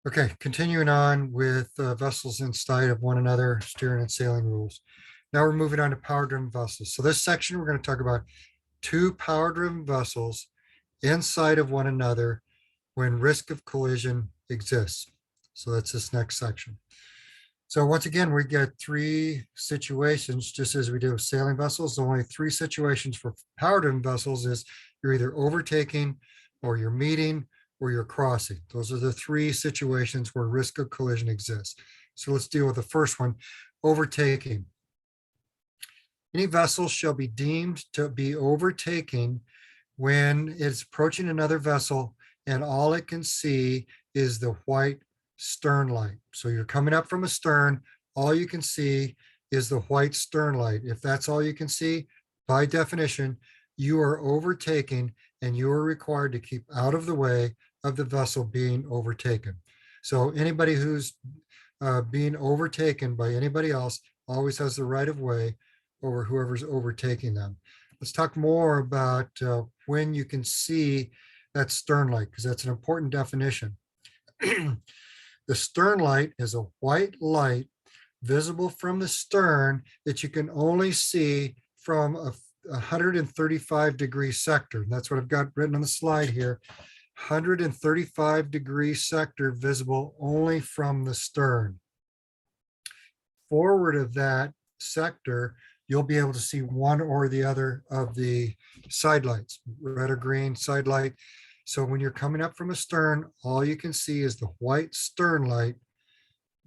Okay, continuing on with vessels inside of one another, steering and sailing rules. Now we're moving on to power-driven vessels. So this section, we're going to talk about two power-driven vessels inside of one another when risk of collision exists. So that's this next section. So once again, we get three situations, just as we do with sailing vessels. Only three situations for power-driven vessels is you're either overtaking or you're meeting or you're crossing. Those are the three situations where risk of collision exists. So let's deal with the first one, overtaking. Any vessel shall be deemed to be overtaking when it's approaching another vessel and all it can see is the white stern light. So you're coming up from a stern, all you can see is the white stern light. If that's all you can see, by definition, you are overtaking and you are required to keep out of the way of the vessel being overtaken. So anybody who's being overtaken by anybody else always has the right of way over whoever's overtaking them. Let's talk more about when you can see that stern light, because that's an important definition. The stern light is a white light visible from the stern that you can only see from a 135-degree sector. And that's what I've got written on the slide here. 135-degree sector visible only from the stern. Forward of that sector, you'll be able to see one or the other of the side lights, red or green side light. So when you're coming up from a stern, all you can see is the white stern light.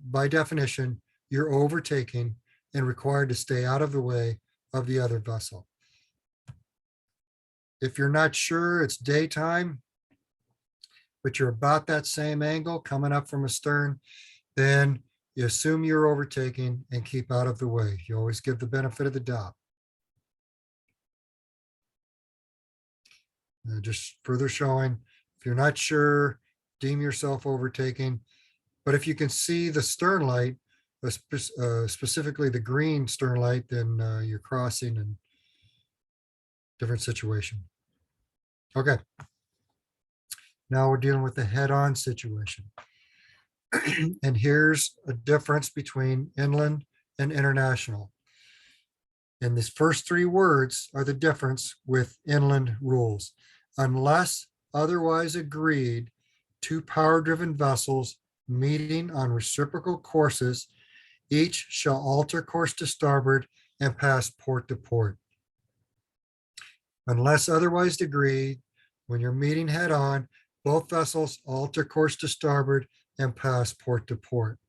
By definition, you're overtaking and required to stay out of the way of the other vessel. If you're not sure it's daytime, but you're about that same angle coming up from a stern, then you assume you're overtaking and keep out of the way. You always give the benefit of the doubt. Just further showing, if you're not sure, deem yourself overtaking. But if you can see the stern light, specifically the green stern light, then you're crossing and different situation. Okay. Now we're dealing with the head-on situation. And here's a difference between inland and international. And these first three words are the difference with inland rules. Unless otherwise agreed, two power-driven vessels meeting on reciprocal courses, each shall alter course to starboard and pass port to port. Unless otherwise agreed, when you're meeting head-on, both vessels alter course to starboard and pass port to port.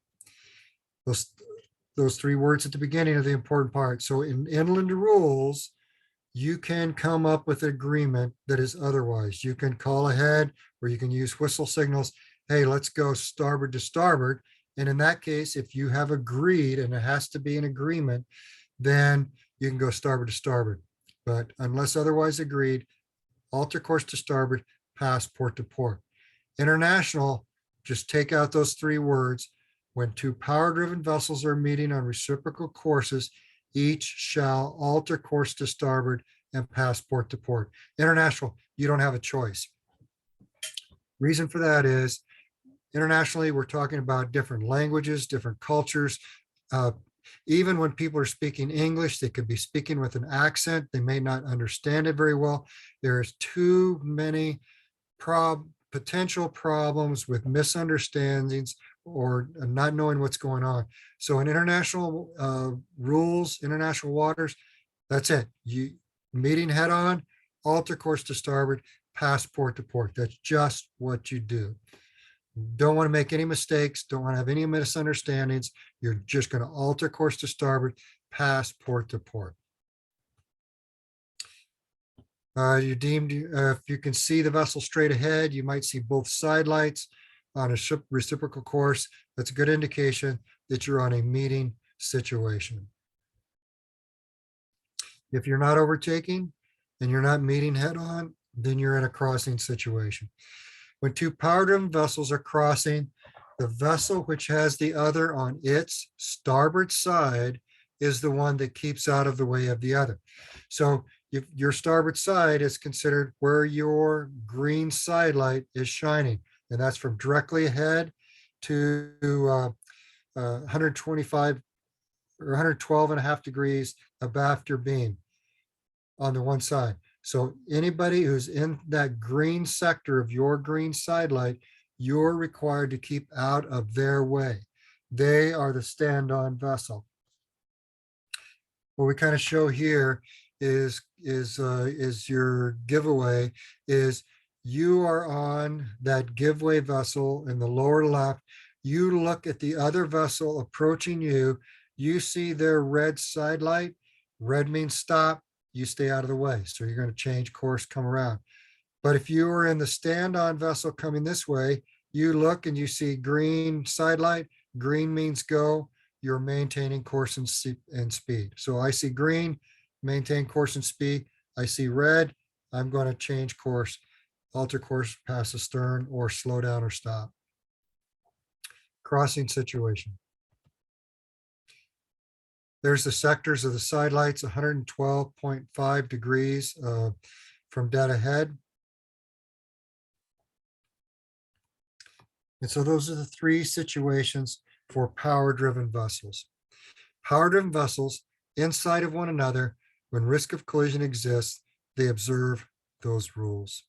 Those three words at the beginning are the important part. So in inland rules, you can come up with an agreement that is otherwise. You can call ahead or you can use whistle signals. Hey, let's go starboard to starboard. And in that case, if you have agreed, and it has to be an agreement, then you can go starboard to starboard. But unless otherwise agreed, alter course to starboard, pass port to port. International, just take out those three words. When two power-driven vessels are meeting on reciprocal courses, each shall alter course to starboard and pass port to port. International, you don't have a choice. Reason for that is, internationally, we're talking about different languages, different cultures. Even when people are speaking English, they could be speaking with an accent. They may not understand it very well. There's too many potential problems with misunderstandings or not knowing what's going on. So in international rules, international waters, that's it. You meeting head on, alter course to starboard, pass port to port. That's just what you do. Don't want to make any mistakes. Don't want to have any misunderstandings. You're just going to alter course to starboard, pass port to port. You deemed, if you can see the vessel straight ahead, you might see both side lights on a reciprocal course. That's a good indication that you're on a meeting situation. If you're not overtaking and you're not meeting head on, then you're in a crossing situation. When two power-driven vessels are crossing, the vessel which has the other on its starboard side is the one that keeps out of the way of the other. So if your starboard side is considered where your green side light is shining, and that's from directly ahead to 125 or 112 and a half degrees abaft your beam on the one side. So anybody who's in that green sector of your green side light, you're required to keep out of their way. They are the stand-on vessel. What we kind of show here is your giveaway is you are on that giveaway vessel in the lower left. You look at the other vessel approaching you. You see their red side light. Red means stop. You stay out of the way. So you're going to change course, come around. But if you are in the stand-on vessel coming this way, you look and you see green side light. Green means go. You're maintaining course and speed. So I see green, maintain course and speed. I see red, I'm going to change course, alter course past the stern, or slow down or stop. Crossing situation. There's the sectors of the side lights, 112.5 degrees from dead ahead. And so those are the three situations for power-driven vessels. Power-driven vessels inside of one another, when risk of collision exists, they observe those rules.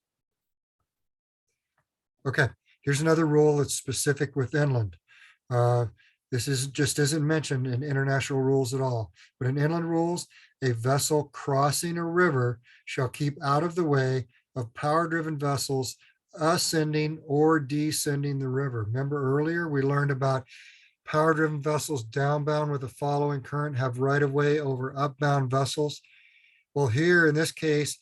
Okay, here's another rule that's specific with inland. This isn't mentioned in international rules at all, but in inland rules, a vessel crossing a river shall keep out of the way of power-driven vessels ascending or descending the river. Remember earlier we learned about power-driven vessels downbound with a following current have right-of-way over upbound vessels. Well, here in this case,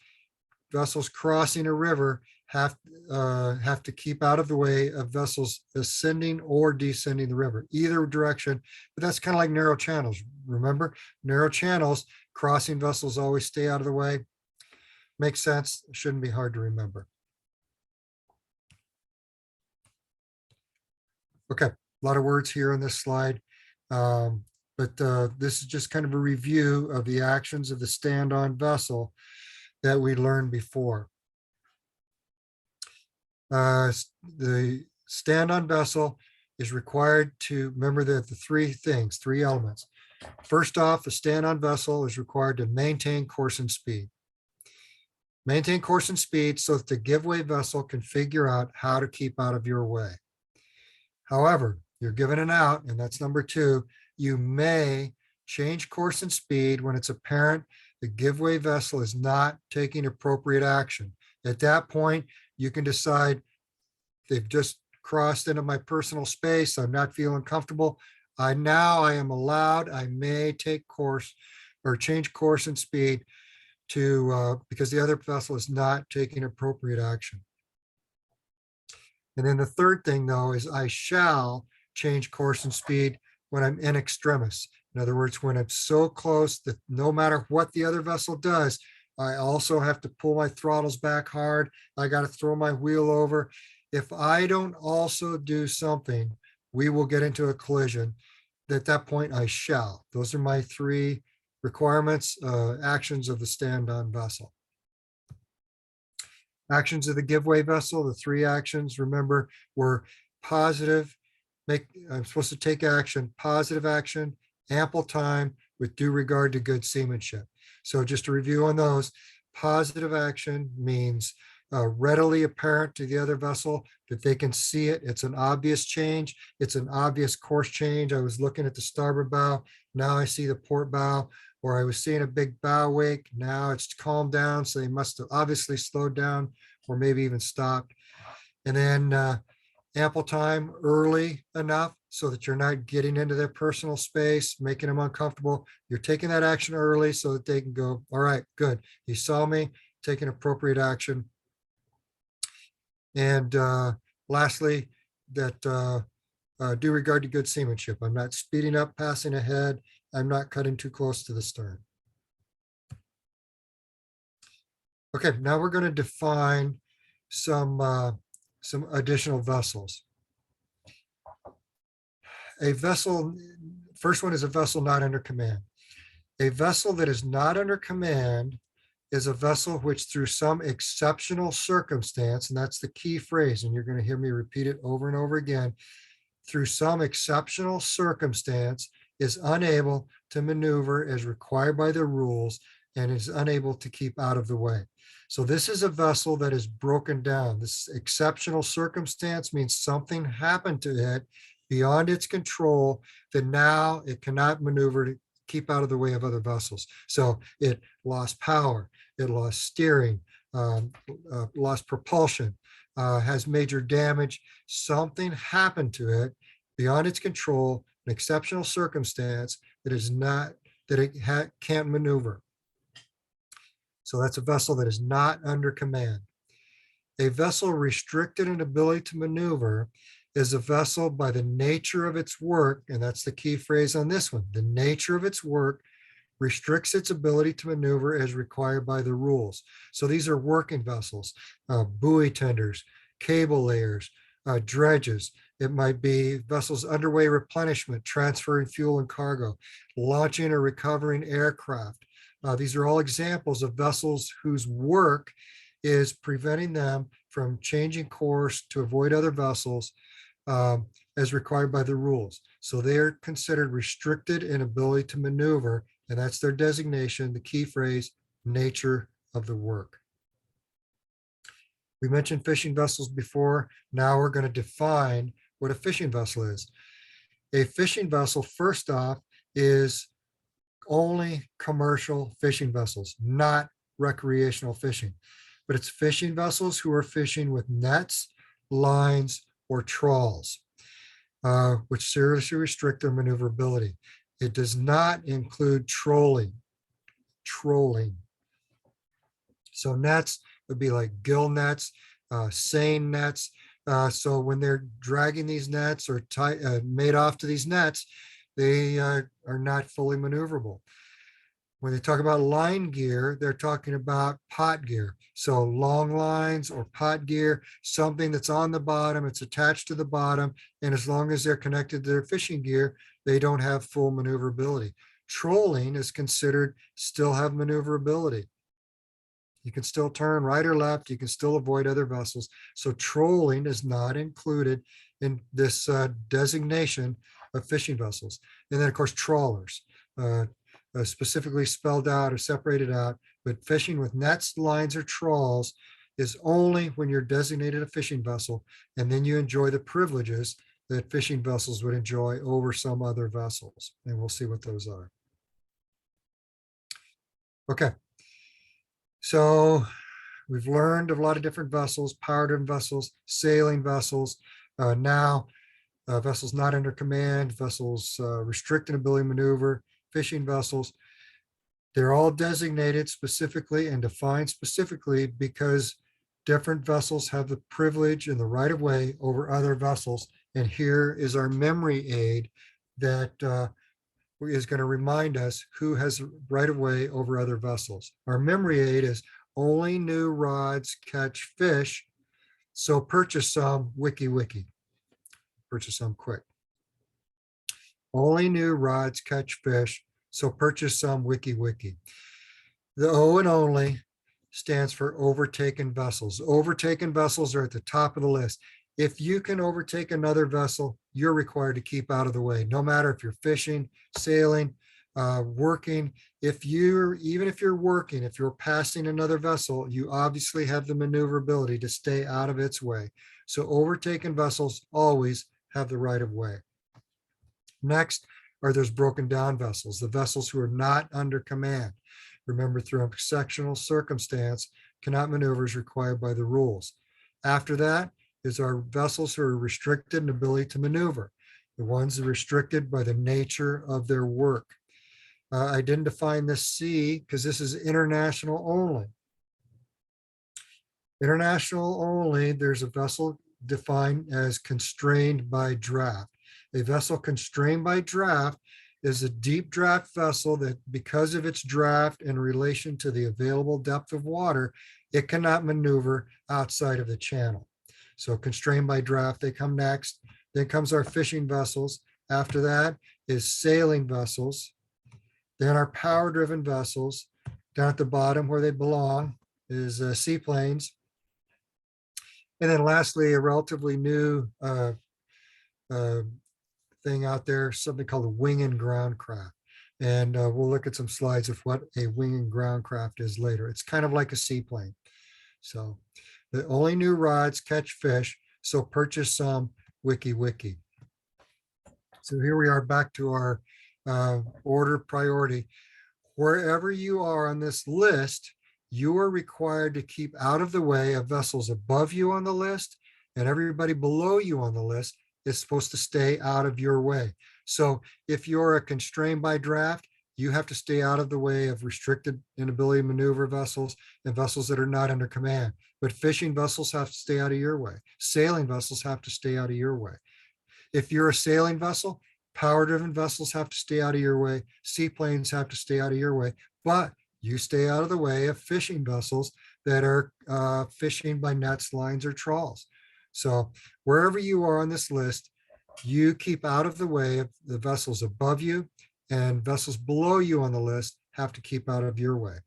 vessels crossing a river have to keep out of the way of vessels ascending or descending the river, either direction. But that's kind of like narrow channels. Remember, narrow channels, crossing vessels always stay out of the way. Makes sense. Shouldn't be hard to remember. Okay, a lot of words here on this slide, but this is just kind of a review of the actions of the stand-on vessel that we learned before. The stand-on vessel is required to remember that the three elements. First off, the stand-on vessel is required to maintain course and speed. Maintain course and speed so that the giveaway vessel can figure out how to keep out of your way. However, you're given an out, and that's number 2. You may change course and speed when it's apparent the giveaway vessel is not taking appropriate action. At that point, you can decide they've just crossed into my personal space. I'm not feeling comfortable. I am allowed, I may take course or change course and speed to because the other vessel is not taking appropriate action. And then the third thing, though, is I shall change course and speed when I'm in extremis. In other words, when I'm so close that no matter what the other vessel does, I also have to pull my throttles back hard. I got to throw my wheel over. If I don't also do something, we will get into a collision. At that point, I shall. Those are my 3 requirements, actions of the stand-on vessel. Actions of the giveaway vessel, the 3 actions, remember, were positive, I'm supposed to take action, positive action, ample time with due regard to good seamanship. So just to review on those, positive action means readily apparent to the other vessel that they can see it. It's an obvious change. It's an obvious course change. I was looking at the starboard bow. Now I see the port bow, or I was seeing a big bow wake. Now it's calmed down. So they must have obviously slowed down or maybe even stopped. And then ample time early enough so that you're not getting into their personal space, making them uncomfortable. You're taking that action early so that they can go, all right, good. You saw me, taking appropriate action. And lastly, that due regard to good seamanship. I'm not speeding up, passing ahead. I'm not cutting too close to the stern. Okay, now we're going to define some additional vessels. A vessel, first one is a vessel not under command. A vessel that is not under command is a vessel which through some exceptional circumstance, and that's the key phrase, and you're going to hear me repeat it over and over again, through some exceptional circumstance, is unable to maneuver as required by the rules and is unable to keep out of the way. So this is a vessel that is broken down. This exceptional circumstance means something happened to it beyond its control that now it cannot maneuver to keep out of the way of other vessels. So it lost power, it lost steering, lost propulsion, has major damage. Something happened to it beyond its control, an exceptional circumstance that is not, that it can't maneuver. So that's a vessel that is not under command. A vessel restricted in ability to maneuver is a vessel by the nature of its work, and that's the key phrase on this one, the nature of its work restricts its ability to maneuver as required by the rules. So these are working vessels, buoy tenders, cable layers, dredges. It might be vessels underway replenishment, transferring fuel and cargo, launching or recovering aircraft. These are all examples of vessels whose work is preventing them from changing course to avoid other vessels as required by the rules. So they're considered restricted in ability to maneuver, and that's their designation, the key phrase, nature of the work. We mentioned fishing vessels before. Now we're going to define what a fishing vessel is. A fishing vessel, first off, is only commercial fishing vessels, not recreational fishing. But it's fishing vessels who are fishing with nets, lines, or trawls, which seriously restrict their maneuverability. It does not include trolling. So nets would be like gill nets, seine nets. So when they're dragging these nets or made off to these nets, they are not fully maneuverable. When they talk about line gear, they're talking about pot gear. So long lines or pot gear, something that's on the bottom, it's attached to the bottom, and as long as they're connected to their fishing gear, they don't have full maneuverability. Trolling is considered still have maneuverability. You can still turn right or left, you can still avoid other vessels. So trolling is not included in this designation of fishing vessels. And then of course, trawlers. Specifically spelled out or separated out, but fishing with nets, lines, or trawls is only when you're designated a fishing vessel, and then you enjoy the privileges that fishing vessels would enjoy over some other vessels, and we'll see what those are. Okay, so we've learned of a lot of different vessels, power-driven vessels, sailing vessels, now vessels not under command, vessels restricted ability to maneuver, fishing vessels. They're all designated specifically and defined specifically because different vessels have the privilege and the right of way over other vessels. And here is our memory aid that is going to remind us who has right of way over other vessels. Our memory aid is only new rods catch fish, so purchase some wiki. Purchase some quick. Only new rods catch fish, so purchase some wiki. The O and only stands for overtaken vessels. Overtaken vessels are at the top of the list. If you can overtake another vessel, you're required to keep out of the way, no matter if you're fishing, sailing, working. Even if you're working, if you're passing another vessel, you obviously have the maneuverability to stay out of its way. So overtaken vessels always have the right of way. Next are those broken down vessels, the vessels who are not under command. Remember, through exceptional circumstance, cannot maneuver as required by the rules. After that is our vessels who are restricted in ability to maneuver, the ones that are restricted by the nature of their work. I didn't define this C because this is international only. International only, there's a vessel defined as constrained by draft. A vessel constrained by draft is a deep draft vessel that, because of its draft in relation to the available depth of water, it cannot maneuver outside of the channel. So constrained by draft, they come next. Then comes our fishing vessels. After that is sailing vessels. Then our power-driven vessels. Down at the bottom where they belong is seaplanes. And then lastly, a relatively new uh, thing out there, something called a wing and ground craft. And we'll look at some slides of what a wing and ground craft is later. It's kind of like a seaplane. So the only new rods catch fish, so purchase some wiki wiki. So here we are back to our order priority. Wherever you are on this list, you are required to keep out of the way of vessels above you on the list, and everybody below you on the list is supposed to stay out of your way. So if you're a constrained by draft, you have to stay out of the way of restricted inability to maneuver vessels and vessels that are not under command. But fishing vessels have to stay out of your way. Sailing vessels have to stay out of your way. If you're a sailing vessel, power-driven vessels have to stay out of your way. Seaplanes have to stay out of your way. But you stay out of the way of fishing vessels that are fishing by nets, lines, or trawls. So wherever you are on this list, you keep out of the way of the vessels above you, and vessels below you on the list have to keep out of your way.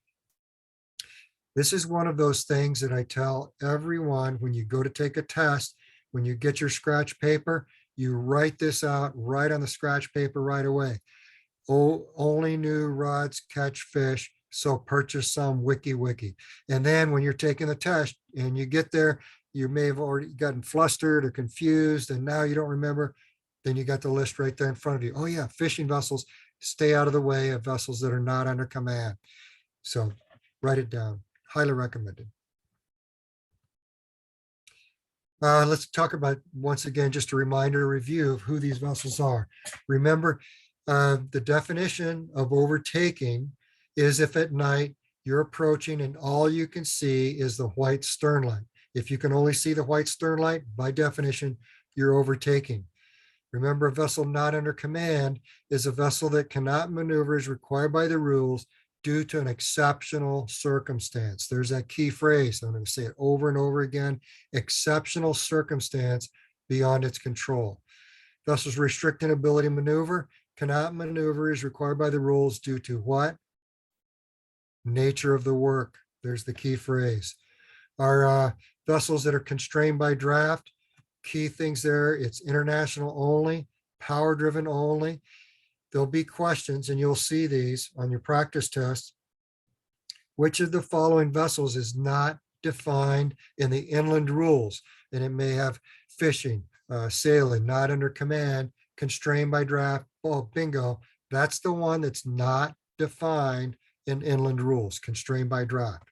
This is one of those things that I tell everyone when you go to take a test, when you get your scratch paper, you write this out right on the scratch paper right away. Oh, only new rods catch fish, so purchase some wiki wiki. And then when you're taking the test and you get there, you may have already gotten flustered or confused, and now you don't remember. Then you got the list right there in front of you. Oh yeah, fishing vessels, stay out of the way of vessels that are not under command. So write it down. Highly recommended. Let's talk about, once again, just a reminder, review of who these vessels are. Remember, the definition of overtaking is if at night you're approaching and all you can see is the white stern light. If you can only see the white stern light, by definition, you're overtaking. Remember, a vessel not under command is a vessel that cannot maneuver as required by the rules due to an exceptional circumstance. There's that key phrase. I'm going to say it over and over again. Exceptional circumstance beyond its control. Vessels restricting ability to maneuver cannot maneuver as required by the rules due to what? Nature of the work. There's the key phrase. Our vessels that are constrained by draft, key things there, it's international only, power driven only. There'll be questions, and you'll see these on your practice test. Which of the following vessels is not defined in the inland rules? And it may have fishing, sailing, not under command, constrained by draft. Oh, bingo. That's the one that's not defined in inland rules, constrained by draft.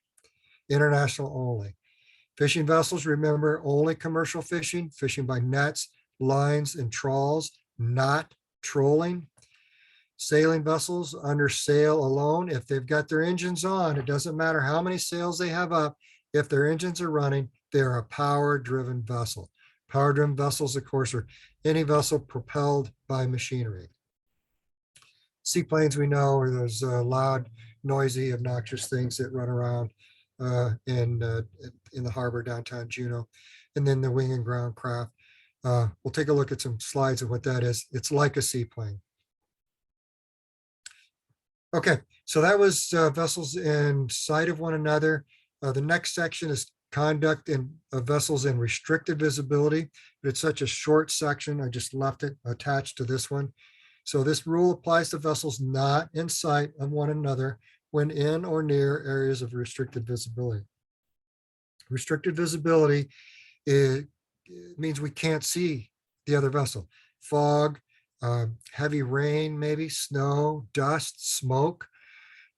International only. Fishing vessels, remember, only commercial fishing, fishing by nets, lines, and trawls, not trolling. Sailing vessels under sail alone, if they've got their engines on, it doesn't matter how many sails they have up. If their engines are running, they're a power-driven vessel. Power-driven vessels, of course, are any vessel propelled by machinery. Seaplanes, we know, are those loud, noisy, obnoxious things that run around in the harbor downtown Juneau. And then the wing and ground craft. We'll take a look at some slides of what that is. It's like a seaplane. Okay, so that was vessels in sight of one another. The next section is conduct of vessels in restricted visibility. But it's such a short section, I just left it attached to this one. So this rule applies to vessels not in sight of one another when in or near areas of restricted visibility. Restricted visibility it means we can't see the other vessel. Fog, heavy rain, maybe snow, dust, smoke.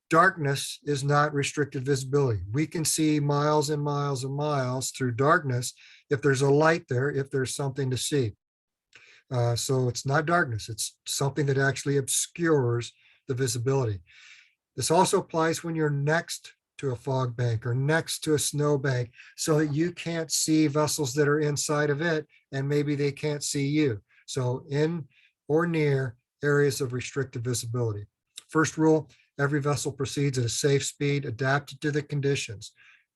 Darkness is not restricted visibility. We can see miles and miles and miles through darkness if there's a light there, if there's something to see. So it's not darkness, it's something that actually obscures the visibility. This also applies when you're next to a fog bank or next to a snow bank so that you can't see vessels that are inside of it and maybe they can't see you. So in or near areas of restricted visibility. First rule, every vessel proceeds at a safe speed adapted to the conditions.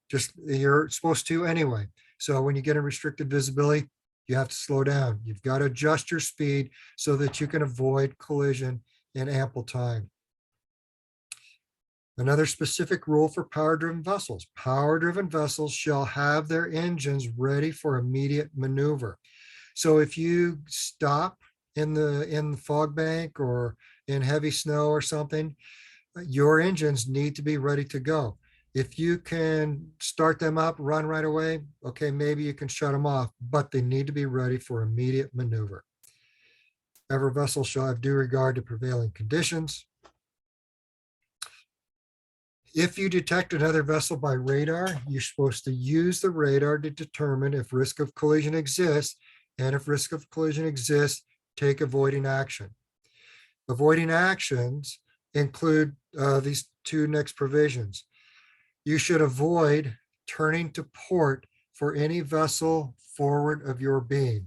Just you're supposed to anyway. So when you get in restricted visibility, you have to slow down. You've got to adjust your speed so that you can avoid collision in ample time. Another specific rule for power-driven vessels. Power-driven vessels shall have their engines ready for immediate maneuver. So if you stop in the fog bank or in heavy snow or something, your engines need to be ready to go. If you can start them up, run right away, okay, maybe you can shut them off, but they need to be ready for immediate maneuver. Every vessel shall have due regard to prevailing conditions. If you detect another vessel by radar, you're supposed to use the radar to determine if risk of collision exists, and if risk of collision exists, take avoiding action. Avoiding actions include these two next provisions. You should avoid turning to port for any vessel forward of your beam.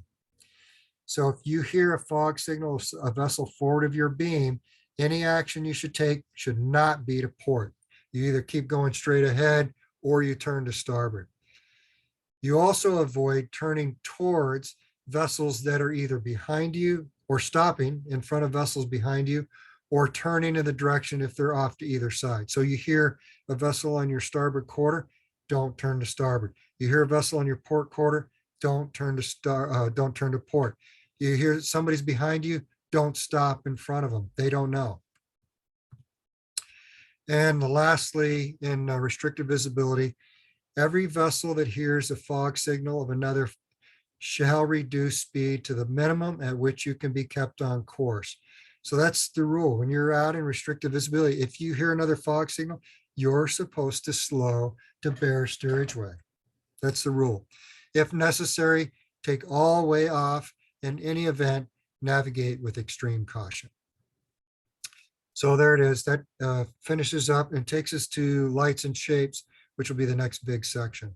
So if you hear a fog signal, a vessel forward of your beam, any action you should take should not be to port. You either keep going straight ahead or you turn to starboard. You also avoid turning towards vessels that are either behind you or stopping in front of vessels behind you, or turning in the direction if they're off to either side. So you hear a vessel on your starboard quarter, don't turn to starboard. You hear a vessel on your port quarter, don't turn to port. You hear somebody's behind you, don't stop in front of them. They don't know. And lastly, in restricted visibility, every vessel that hears a fog signal of another shall reduce speed to the minimum at which you can be kept on course. So that's the rule. When you're out in restricted visibility, if you hear another fog signal, you're supposed to slow to bear steerage way. That's the rule. If necessary, take all way off. In any event, navigate with extreme caution. So there it is. That finishes up and takes us to lights and shapes, which will be the next big section.